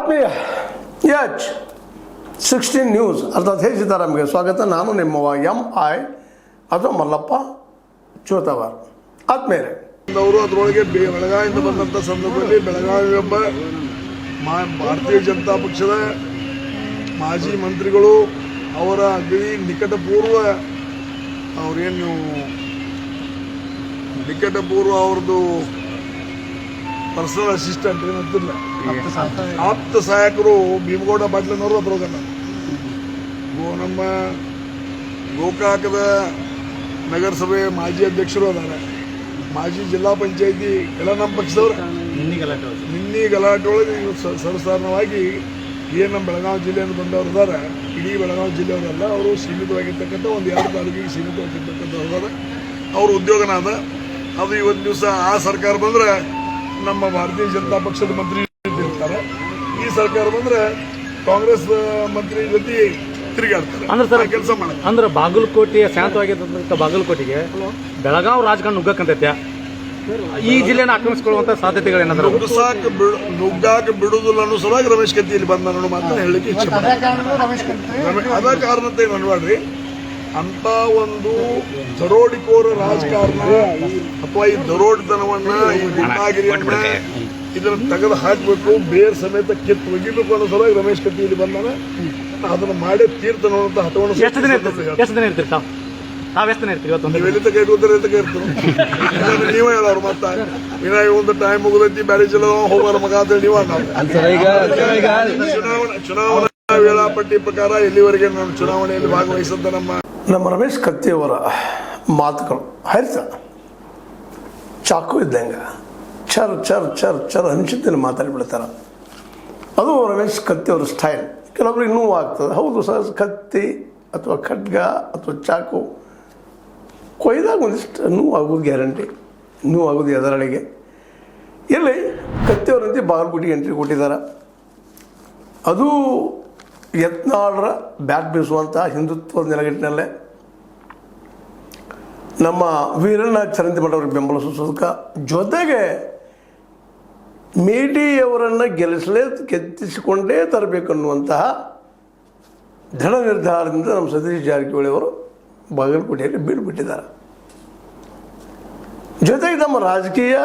ಆತ್ಮೀಯ H 16 news ಅರ್ಥಾತ್ ಹೇ ಸೀತಾರಾಮ್ಗೆ ಸ್ವಾಗತ. ನಾನು ನಿಮ್ಮವ MI ಅಥವಾ ಮಲ್ಲಪ್ಪ ಚೋತವಾರ್. ಆತ್ಮೀಯರೇ, ಅವರು ಅದರೊಳಗೆ ಬೆಳಗಾವಿಯಿಂದ ಬಂದಂಥ ಸಂದರ್ಭದಲ್ಲಿ ಬೆಳಗಾವಿ ಒಬ್ಬ ಭಾರತೀಯ ಜನತಾ ಪಕ್ಷದ ಮಾಜಿ ಮಂತ್ರಿಗಳು ಅವರ ಅಗದಿ ನಿಕಟಪೂರ್ವ ಅವ್ರದ್ದು ಪರ್ಸನಲ್ ಅಸಿಸ್ಟೆಂಟ್ ಏನಂತಿಲ್ಲ, ಆಪ್ತ ಸಹಾಯಕರು ಭೀಮಗೌಡ ಪಾಟೀಲ್ನವರು ಅದ್ರೊಳಗಲ್ಲ. ನಮ್ಮ ಗೋಕಾಕದ ನಗರಸಭೆ ಮಾಜಿ ಅಧ್ಯಕ್ಷರು ಅದಾರೆ, ಮಾಜಿ ಜಿಲ್ಲಾ ಪಂಚಾಯತಿ ಎಲ್ಲ ನಮ್ಮ ಪಕ್ಷದವರು. ನಿನ್ನೆ ಗಲಾಟೆ ಒಳಗೆ ಸರ್ವಸಾಧಾರಣವಾಗಿ ಏನು ನಮ್ಮ ಬೆಳಗಾವಿ ಜಿಲ್ಲೆಯಿಂದ ಬಂದವರು ಇದ್ದಾರೆ, ಇಡೀ ಬೆಳಗಾವಿ ಜಿಲ್ಲೆಯವರಲ್ಲ, ಅವರು ಸೀಮಿತವಾಗಿರ್ತಕ್ಕಂಥ ಒಂದು 2 ತಾಲೂಕಿಗೆ ಸೀಮಿತವಾಗಿರ್ತಕ್ಕಂಥವ್ರು ಇದ್ದಾರೆ. ಅವ್ರ ಉದ್ಯೋಗನಾದ ಅದು ಇವತ್ತು ದಿವಸ ಆ ಸರ್ಕಾರ ಬಂದರೆ ನಮ್ಮ ಭಾರತೀಯ ಜನತಾ ಪಕ್ಷದ ಮಂತ್ರಿ ಇರ್ತಾರೆ, ಈ ಸರ್ಕಾರ ಬಂದರೆ ಕಾಂಗ್ರೆಸ್ ಮಂತ್ರಿ ಜೊತೆ ತಿರುಗಾಡ್ತಾರೆ. ಅಂದ್ರೆ ಸರ್ ಕೆಲಸ ಮಾಡೋದು ಅಂದ್ರೆ ಬಾಗಲಕೋಟೆಯ ಶಾಂತವಾಗಿದ್ದಂಥ ಬಾಗಲಕೋಟೆಗೆ ಬೆಳಗಾವಿ ರಾಜಕಾರಣ ನುಗ್ಗಕ್ಕಂತೈತೆ. ಈ ಜಿಲ್ಲೆನ ಆಕ್ರಮಿಸಿಕೊಳ್ಳುವಂತ ಸಾಧ್ಯತೆಗಳೇನಾದ್ರು ನುಗ್ಗಾಕ ಬಿಡುದಿಲ್ಲ ಅನ್ನೋ ಸಲುವಾಗಿ ರಮೇಶ್ ಕತ್ತಿ ಇಲ್ಲಿ ಬಂದ ಅನ್ನೋ ಮಾತನ್ನ ಹೇಳಲಿಕ್ಕೆ ಇಚ್ಛೆ ಅದ ಕಾರಣತೆ ನೋಡ್ರಿ. ಅಂತ ಒಂದು ದರೋಡಿಕೋರ ರಾಜಕಾರಣ ಅಥವಾ ಈ ದರೋಡಿತನವನ್ನ, ಈ ಗುಂಡಾಗಿರಿಯನ್ನ ಇದನ್ನ ತೆಗೆದು ಹಾಕಬೇಕು, ಬೇರ್ ಸಮೇತ ಕಿತ್ತು ಒಗಿಬೇಕು ಅನ್ನೋ ಸಲುವಾಗಿ ರಮೇಶ್ ಕತ್ತಿ ಇಲ್ಲಿ ಬಂದಾನ. ಅದನ್ನ ಮಾಡೇ ತೀರ್ತಾನ ಅಂತ ಹಠವನ್ನು. ಎಷ್ಟು ದಿನ ಇರ್ತೀರಿ ತಾವೆಷ್ಟು ದಿನ ಇರ್ತೀರಿ? ಇವತ್ತು ನೀವು ಎಲ್ಲಿ ತಗ ಇಟ್ಕೋತಾರೆ ಎಲ್ಲಿ ತಗ ಇರ್ತೀರ ನೀವೇ ಹೇಳೋರು. ಮತ್ತೆ ಇನ್ನ ಒಂದು ಟೈಮ್ ಮುಗಿದೈತಿ, ಬ್ಯಾರಿ ಜಿಲ್ಲ ಹೋಗೋರ ಮಗ ಅಂತ ಹೇಳಿ ಚುನಾವಣಾ ವೇಳಾಪಟ್ಟಿ ಪ್ರಕಾರ ಎಲ್ಲಿವರೆಗೆ ನಾನು ಚುನಾವಣೆಯಲ್ಲಿ ಭಾಗವಹಿಸಂತ ನಮ್ಮ ರಮೇಶ್ ಕತ್ತಿಯವರ ಮಾತುಗಳು ಹರಿತ ಚಾಕು ಇದ್ದಂಗೆ ಚರ್ ಚರ್ ಚರ್ ಚರ್ ಹಂಚಿದ್ದೇನೆ ಮಾತಾಡಿಬಿಡ್ತಾರೆ. ಅದು ರಮೇಶ್ ಕತ್ತಿಯವರ ಸ್ಟೈಲ್. ಕೆಲವೊಬ್ರಿಗೆ ನೋವು ಆಗ್ತದೆ. ಹೌದು ಸರ್, ಕತ್ತಿ ಅಥವಾ ಖಡ್ಗ ಅಥವಾ ಚಾಕು ಕೊಯ್ದಾಗ ಒಂದಿಷ್ಟು ನೋವು ಆಗೋದು ಗ್ಯಾರಂಟಿ. ನೋವು ಆಗೋದು ಎದರಳಿಗೆ. ಇಲ್ಲಿ ಕತ್ತಿಯವರಂತೆ ಬಾಗಲಕೋಟೆಗೆ ಎಂಟ್ರಿ ಕೊಟ್ಟಿದ್ದಾರೆ. ಅದು ಯತ್ನಾಳರ ಬ್ಯಾಟ್ ಬೀಸುವಂಥ ಹಿಂದುತ್ವದ ನೆಲೆಗಟ್ಟಿನಲ್ಲೇ ನಮ್ಮ ವೀರಣ್ಣ ಚರಂತಿಮಠವ್ರಿಗೆ ಬೆಂಬಲ ಸೂಚಿಸೋದಕ್ಕೆ, ಜೊತೆಗೆ ಮೇಟಿಯವರನ್ನು ಗೆಲ್ಲಿಸಿಕೊಂಡೇ ತರಬೇಕನ್ನುವಂತಹ ದೃಢ ನಿರ್ಧಾರದಿಂದ ನಮ್ಮ ಸತೀಶ್ ಜಾರಕಿಹೊಳಿ ಅವರು ಬಾಗಲಕೋಟೆಯಲ್ಲಿ ಬೀಳ್ಬಿಟ್ಟಿದ್ದಾರೆ. ಜೊತೆಗೆ ನಮ್ಮ ರಾಜಕೀಯ